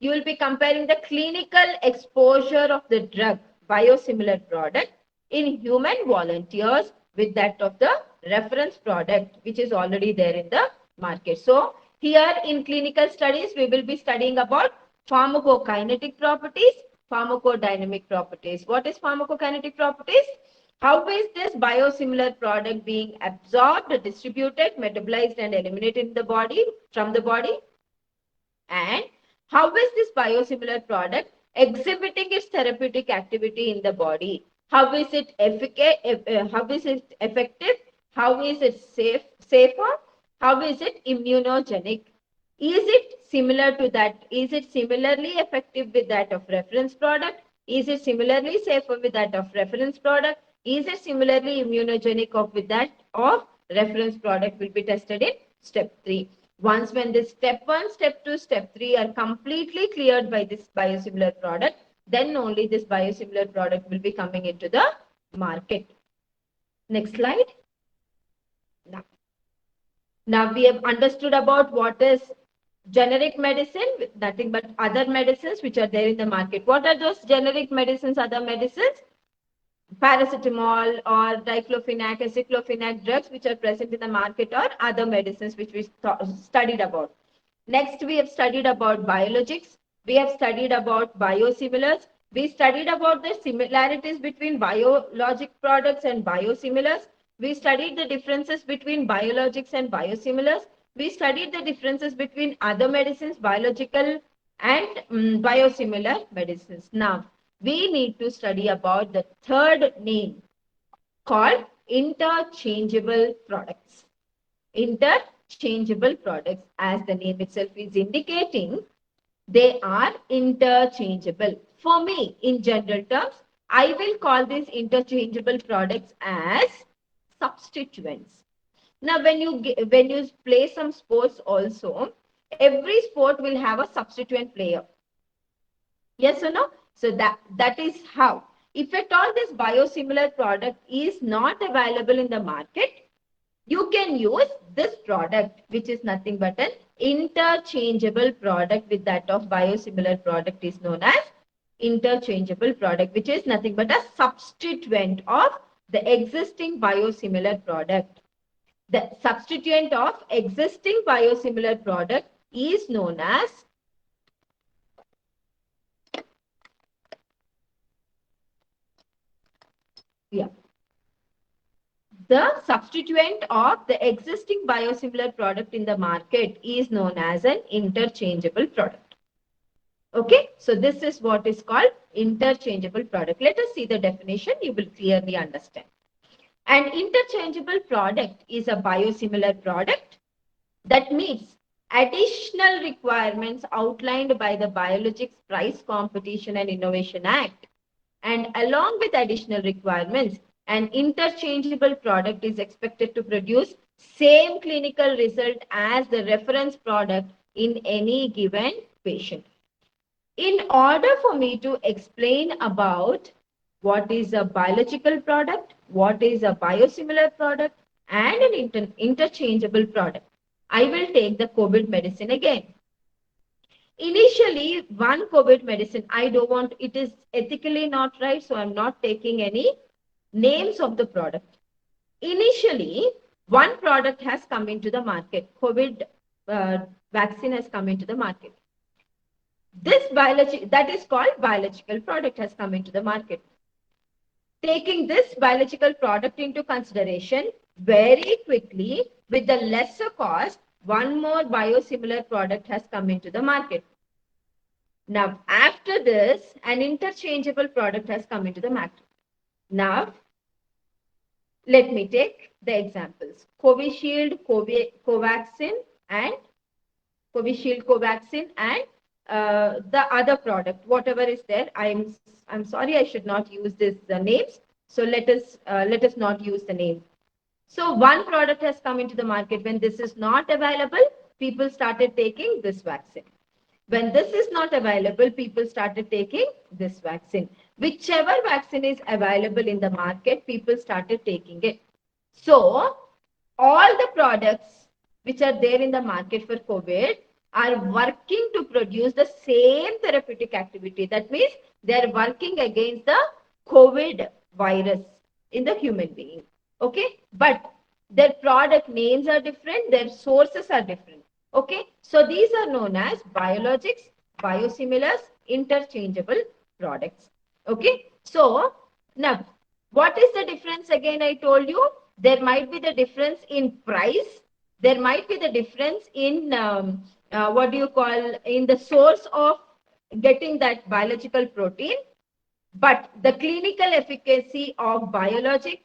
you will be comparing the clinical exposure of the drug biosimilar product in human volunteers with that of the reference product, which is already there in the market. So here in clinical studies, we will be studying about pharmacokinetic properties, pharmacodynamic properties. What is pharmacokinetic properties? How is this biosimilar product being absorbed, distributed, metabolized, and eliminated in the body, from the body? And how is this biosimilar product exhibiting its therapeutic activity in the body? How is it effective? How is it safer? How is it immunogenic? Is it similar to that? Is it similarly effective with that of reference product? Is it similarly safer with that of reference product? Is it similarly immunogenic of with that of reference product will be tested in step 3. Once when this step 1, step 2, step 3 are completely cleared by this biosimilar product, then only this biosimilar product will be coming into the market. Next slide. Now we have understood about what is generic medicine, nothing but other medicines which are there in the market. What are those generic medicines, other medicines? Paracetamol or diclofenac, aceclofenac drugs which are present in the market, or other medicines which we studied about. Next, we have studied about biologics. We have studied about biosimilars. We studied about the similarities between biologic products and biosimilars. We studied the differences between biologics and biosimilars. We studied the differences between other medicines, biological and biosimilar medicines. Now, we need to study about the third name called interchangeable products. Interchangeable products, as the name itself is indicating, they are interchangeable. For me, in general terms, I will call these interchangeable products as substituents. Now, when you play some sports also, every sport will have a substituent player. Yes or no? So that is how. If at all this biosimilar product is not available in the market, you can use this product, which is nothing but an interchangeable product with that of biosimilar product, is known as interchangeable product, which is nothing but a substituent of the existing biosimilar product. The substituent of existing biosimilar product is known as the substituent of the existing biosimilar product in the market is known as an interchangeable product. Okay, so this is what is called interchangeable product. Let us see the definition. You will clearly understand. An interchangeable product is a biosimilar product that meets additional requirements outlined by the Biologics Price Competition and Innovation Act. And along with additional requirements, an interchangeable product is expected to produce same clinical result as the reference product in any given patient. In order for me to explain about what is a biological product, what is a biosimilar product, and an interchangeable product, I will take the COVID medicine again. Initially, one COVID medicine, I don't want, it is ethically not right, so I'm not taking any names of the product. Initially, one product has come into the market. COVID vaccine has come into the market. This that is called biological product, has come into the market. Taking this biological product into consideration, very quickly, with the lesser cost, one more biosimilar product has come into the market. Now, after this, an interchangeable product has come into the market. Now, let me take the examples. Covishield, Covaxin, and the other product, whatever is there. I'm sorry, I should not use this names. So let us not use the name. So one product has come into the market. When this is not available, people started taking this vaccine. When this is not available, people started taking this vaccine. Whichever vaccine is available in the market, people started taking it. So all the products which are there in the market for COVID are working to produce the same therapeutic activity. That means they are working against the COVID virus in the human being. Okay, but their product names are different, their sources are different. Okay, so these are known as biologics, biosimilars, interchangeable products. Okay, so now what is the difference? Again, I told you there might be the difference in price, there might be the difference in in the source of getting that biological protein, but the clinical efficacy of biologic,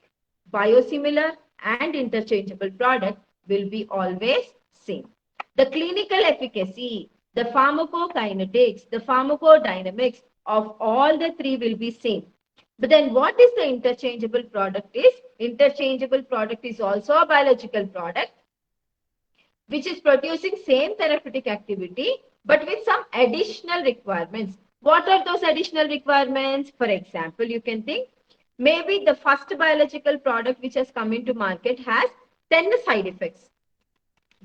biosimilar, and interchangeable product will be always same. The clinical efficacy, the pharmacokinetics, the pharmacodynamics of all the three will be same. But then what is the interchangeable product is? Interchangeable product is also a biological product which is producing same therapeutic activity but with some additional requirements. What are those additional requirements? For example, you can think maybe the first biological product which has come into market has 10 side effects.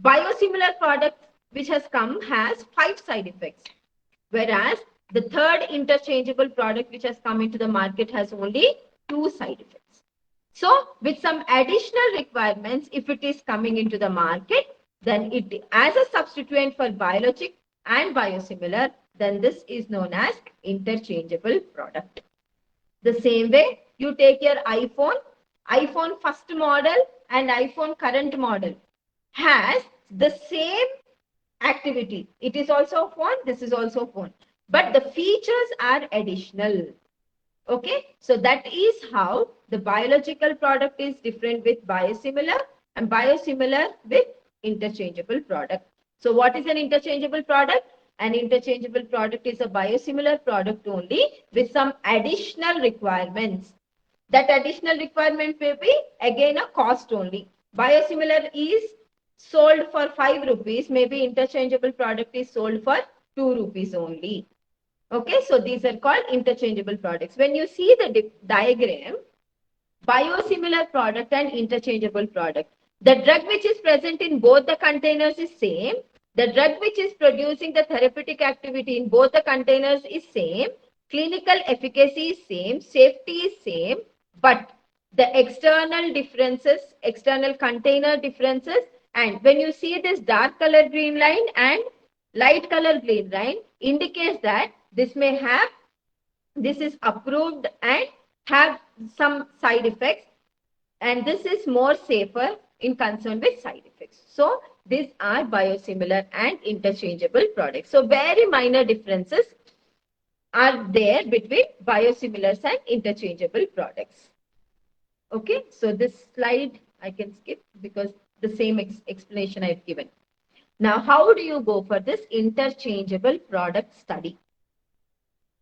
Biosimilar product which has come has 5 side effects. Whereas the third interchangeable product which has come into the market has only 2 side effects. So with some additional requirements, if it is coming into the market, then it as a substituent for biologic and biosimilar, then this is known as interchangeable product. The same way you take your iPhone first model and iPhone current model has the same activity. It is also a phone, this is also a phone, but the features are additional. Okay, so that is how the biological product is different with biosimilar and biosimilar with interchangeable product. So what is an interchangeable product? An interchangeable product is a biosimilar product only with some additional requirements. That additional requirement may be again a cost only. Biosimilar is sold for 5 rupees, maybe interchangeable product is sold for 2 rupees only. Okay, so these are called interchangeable products. When you see the diagram, biosimilar product and interchangeable product, the drug which is present in both the containers is same. The drug which is producing the therapeutic activity in both the containers is same. Clinical efficacy is same. Safety is same. But the external differences, external container differences, and when you see this dark color green line and light color green line indicates that this may have, this is approved and have some side effects, and this is more safer in concern with side effects. So these are biosimilar and interchangeable products. So very minor differences are there between biosimilars and interchangeable products. Okay, so this slide I can skip because the same explanation I've given. Now, how do you go for this interchangeable product study?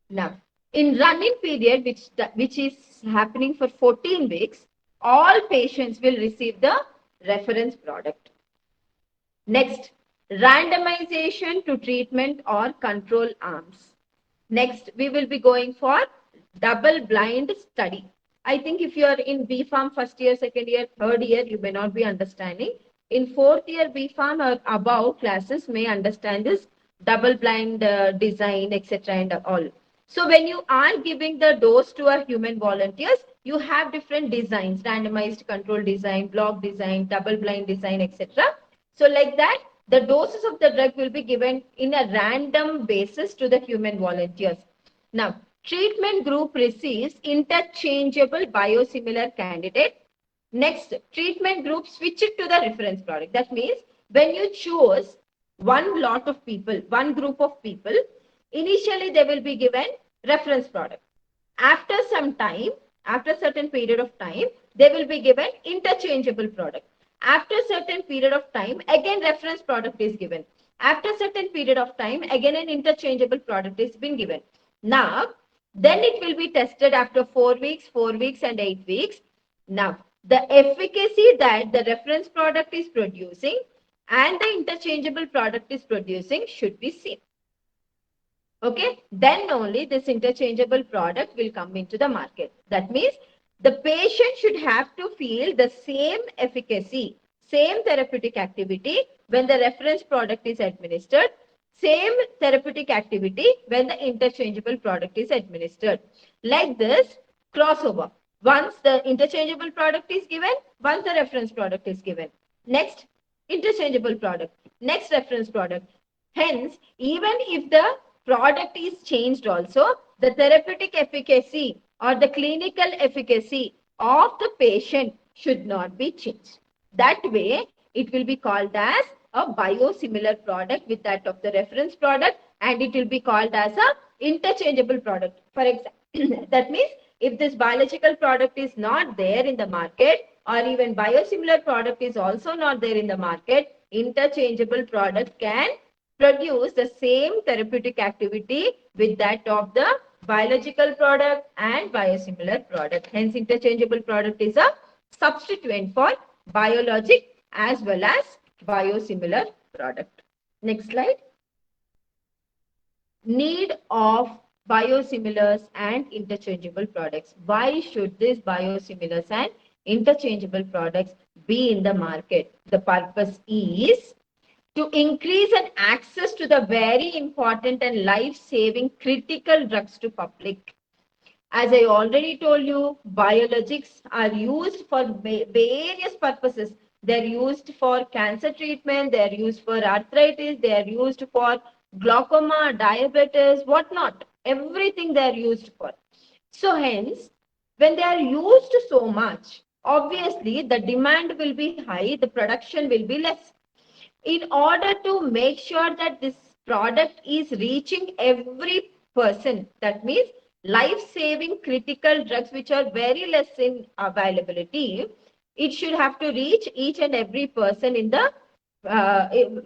Now, in run-in period, which is happening for 14 weeks, all patients will receive the reference product. Next, randomization to treatment or control arms. Next, we will be going for double-blind study. I think if you are in B.Pharm first year, second year, third year, you may not be understanding. In fourth year B.Pharm or above classes may understand this double-blind design, etc. and all. So when you are giving the dose to our human volunteers, you have different designs, randomized control design, block design, double-blind design, etc. So like that, the doses of the drug will be given in a random basis to the human volunteers. Now, treatment group receives interchangeable biosimilar candidate. Next, treatment group switch it to the reference product. That means when you choose one lot of people, one group of people, initially they will be given reference product. After some time, after a certain period of time, they will be given interchangeable product. After a certain period of time, again reference product is given. After a certain period of time, again an interchangeable product is been given. Now, then it will be tested after 4 weeks and 8 weeks. Now, the efficacy that the reference product is producing and the interchangeable product is producing should be seen. Okay, then only this interchangeable product will come into the market. That means the patient should have to feel the same efficacy, same therapeutic activity when the reference product is administered, same therapeutic activity when the interchangeable product is administered. Like this, crossover. Once the interchangeable product is given, once the reference product is given. Next, interchangeable product. Next, reference product. Hence, even if the product is changed also, the therapeutic efficacy or the clinical efficacy of the patient should not be changed. That way, it will be called as a biosimilar product with that of the reference product, and it will be called as a interchangeable product. For example, that means if this biological product is not there in the market, or even biosimilar product is also not there in the market, interchangeable product can produce the same therapeutic activity with that of the biological product and biosimilar product. Hence, interchangeable product is a substituent for biologic as well as biosimilar product. Next slide. Need of biosimilars and interchangeable products. Why should these biosimilars and interchangeable products be in the market? The purpose is to increase an access to the very important and life-saving critical drugs to public. As I already told you, biologics are used for various purposes. They're used for cancer treatment, they're used for arthritis, they are used for glaucoma, diabetes, whatnot. Everything they are used for. So hence, when they are used so much, obviously the demand will be high, the production will be less. In order to make sure that this product is reaching every person, that means life-saving critical drugs which are very less in availability, it should have to reach each and every person in the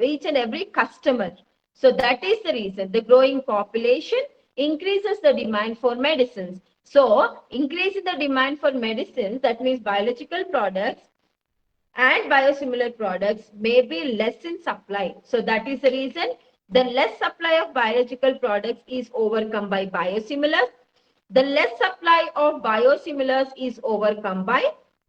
each and every customer. So that is the reason the growing population increases the demand for medicines. So increase in the demand for medicines, that means biological products and biosimilar products may be less in supply. So that is the reason the less supply of biological products is overcome by biosimilars. The less supply of biosimilars is overcome by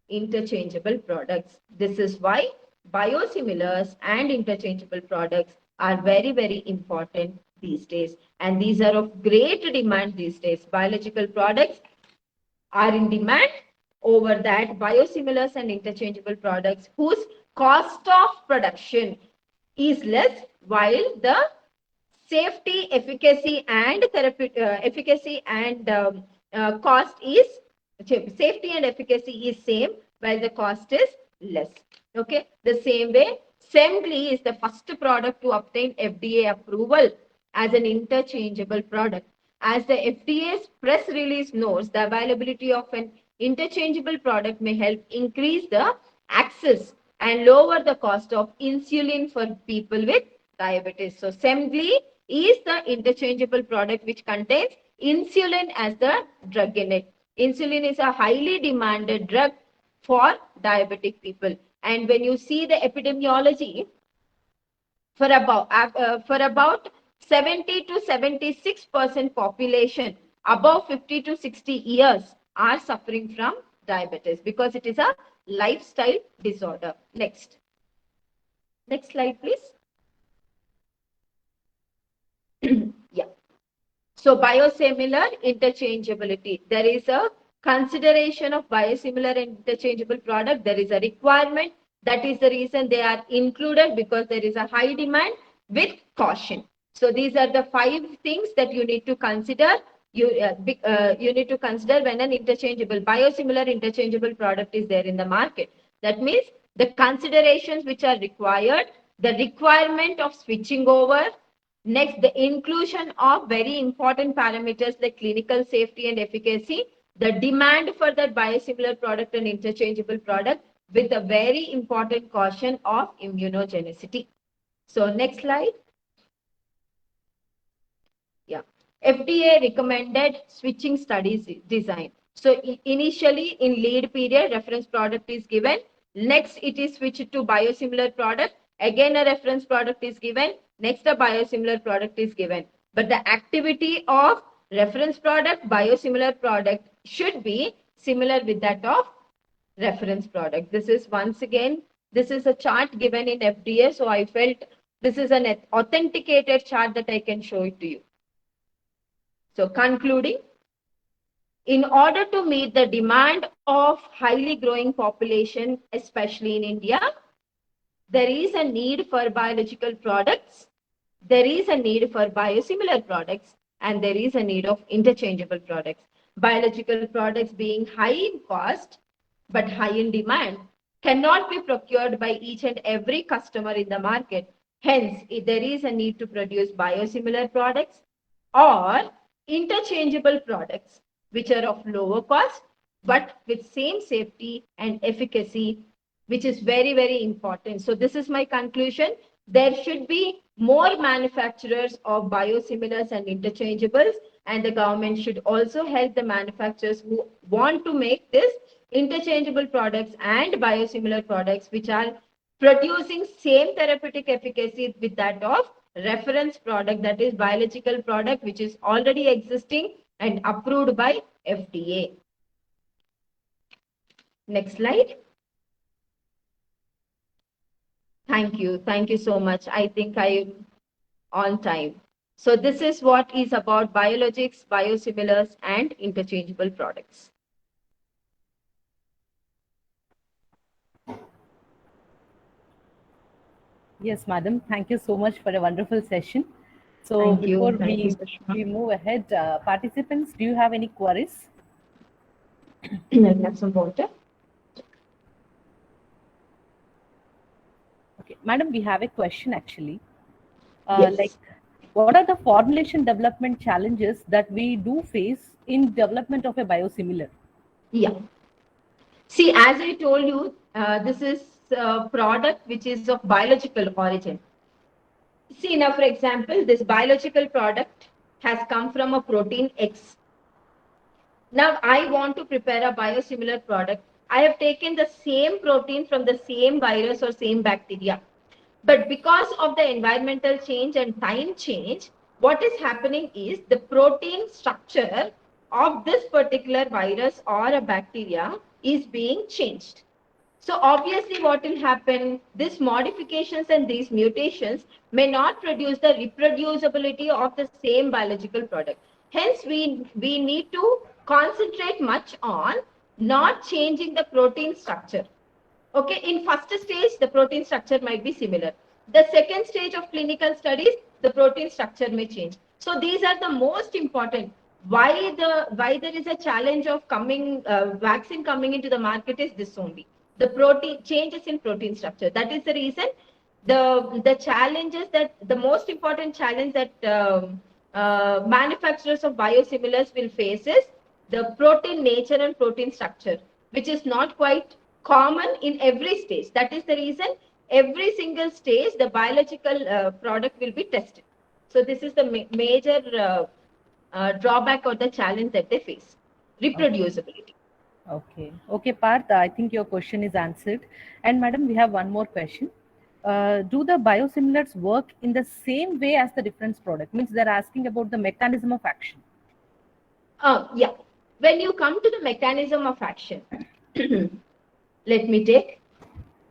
interchangeable products. This is why biosimilars and interchangeable products are very, very important these days. And these are of great demand these days. Biological products are in demand over that biosimilars and interchangeable products whose cost of production is less, while the safety, efficacy, and cost is safety and efficacy is same, while the cost is less. Okay, the same way, Semglee is the first product to obtain FDA approval as an interchangeable product. As the FDA's press release notes, the availability of an interchangeable product may help increase the access and lower the cost of insulin for people with diabetes. So Semglee is the interchangeable product which contains insulin as the drug in it. Insulin is a highly demanded drug for diabetic people. And when you see the epidemiology, for about 70 to 76% population above 50 to 60 years are suffering from diabetes because it is a lifestyle disorder. Next slide, please. Yeah. So biosimilar interchangeability. There is a consideration of biosimilar and interchangeable product. There is a requirement. That is the reason they are included, because there is a high demand with caution. So these are the 5 things that you need to consider. You need to consider when an biosimilar interchangeable product is there in the market. That means the considerations which are required, the requirement of switching over. Next, the inclusion of very important parameters like clinical safety and efficacy, the demand for that biosimilar product and interchangeable product with a very important caution of immunogenicity. So next slide. Yeah. FDA recommended switching studies design. So initially in lead period, reference product is given. Next, it is switched to biosimilar product. Again, a reference product is given. Next, a biosimilar product is given. But the activity of reference product, biosimilar product should be similar with that of reference product. This is once again, this is a chart given in FDA. So I felt this is an authenticated chart that I can show it to you. So concluding, in order to meet the demand of highly growing population, especially in India, there is a need for biological products, there is a need for biosimilar products, and there is a need of interchangeable products. Biological products being high in cost but high in demand cannot be procured by each and every customer in the market. Hence, there is a need to produce biosimilar products or interchangeable products which are of lower cost but with same safety and efficacy, which is very, very important. So this is my conclusion. There should be more manufacturers of biosimilars and interchangeables and the government should also help the manufacturers who want to make this interchangeable products and biosimilar products which are producing same therapeutic efficacy with that of reference product, that is biological product, which is already existing and approved by FDA. Next slide. Thank you. Thank you so much. I think I'm on time. So this is what is about biologics, biosimilars, and interchangeable products. Yes, madam. Thank you so much for a wonderful session. So Thank you. before Thank you, we Sushma. move ahead, participants, do you have any queries? I'll have some water. Okay, madam, we have a question actually. Yes. Like, what are the formulation development challenges that we do face in development of a biosimilar? Yeah. See, as I told you, this is a product which is of biological origin. See, now, for example, this biological product has come from a protein X. Now, I want to prepare a biosimilar product. I have taken the same protein from the same virus or same bacteria. But because of the environmental change and time change, what is happening is the protein structure of this particular virus or a bacteria is being changed. So obviously what will happen, these modifications and these mutations may not produce the reproducibility of the same biological product. Hence, we need to concentrate much on not changing the protein structure. Okay, in first stage, the protein structure might be similar. The second stage of clinical studies, the protein structure may change. So these are the most important. Why there is a challenge of vaccine coming into the market is this only. The protein changes in protein structure. That is the reason. The challenges that the most important challenge that manufacturers of biosimilars will face is the protein nature and protein structure, which is not quite common in every stage. That is the reason every single stage the biological product will be tested. So this is the major drawback or the challenge that they face. Reproducibility. Okay. Okay, Parth, I think your question is answered. And madam, we have one more question. Do the biosimilars work in the same way as the reference product? Means they're asking about the mechanism of action. Yeah. When you come to the mechanism of action, let me take,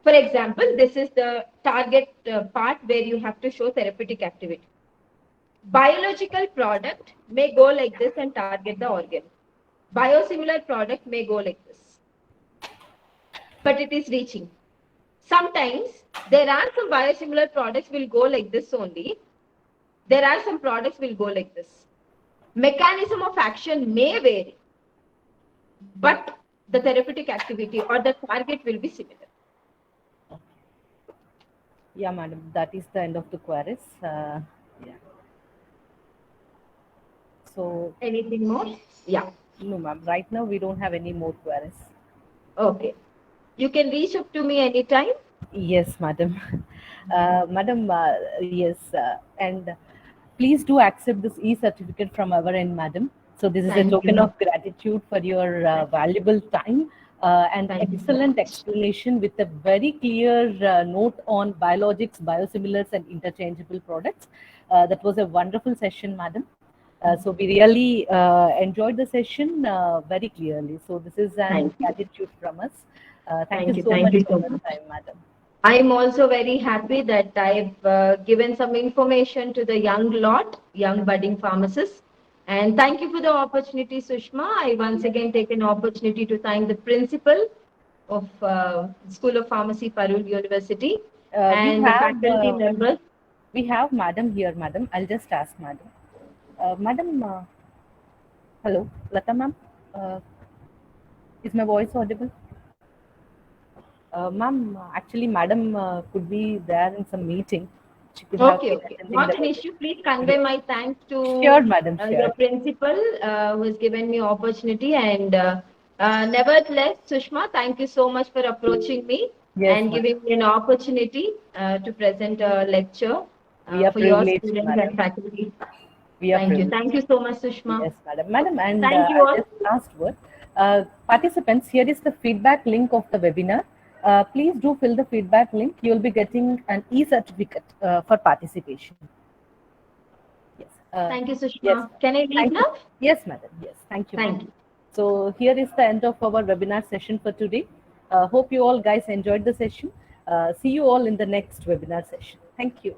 for example, this is the target part where you have to show therapeutic activity. Biological product may go like this and target the organ. Biosimilar product may go like this, but it is reaching. Sometimes there are some biosimilar products will go like this only. There are some products will go like this. Mechanism of action may vary, but the therapeutic activity or the target will be similar. Yeah, madam, that is the end of the queries. Yeah. So anything more? Yeah. No, ma'am. Right now we don't have any more queries. Okay. You can reach up to me anytime. Yes, madam. Madam, yes, and please do accept this e-certificate from our end, madam. So this is a Thank token you. of gratitude for your valuable time and Thank you so excellent much. explanation with a very clear note on biologics, biosimilars, and interchangeable products. That was a wonderful session, madam. So we really enjoyed the session very clearly. So this is an gratitude from us. Thank you so much for your time, madam. I am also very happy that I've given some information to the young budding pharmacists. And thank you for the opportunity, Sushma. I once again take an opportunity to thank the principal of School of Pharmacy, Parul University, and the faculty members. We have madam here, madam. I'll just ask madam. Madam, hello, Lata ma'am. Is my voice audible? Ma'am, actually, madam could be there in some meeting. She could have been attending Not the an issue. Please convey my thanks to sure, madam, sure. Your principal who has given me opportunity. And nevertheless, Sushma, thank you so much for approaching me and giving me an opportunity to present a lecture for your students and faculty. We are Thank you. privileged. Thank you so much, Sushma. Yes, madam. Madam, and Thank you all. just last word. Participants, here is the feedback link of the webinar. Please do fill the feedback link. You will be getting an e-certificate for participation. Yes. Thank you, Yes. Sushma. Can I leave Thank you. now? Yes, madam. Yes. Thank you. Thank you. So here is the end of our webinar session for today. Hope you all guys enjoyed the session. See you all in the next webinar session. Thank you.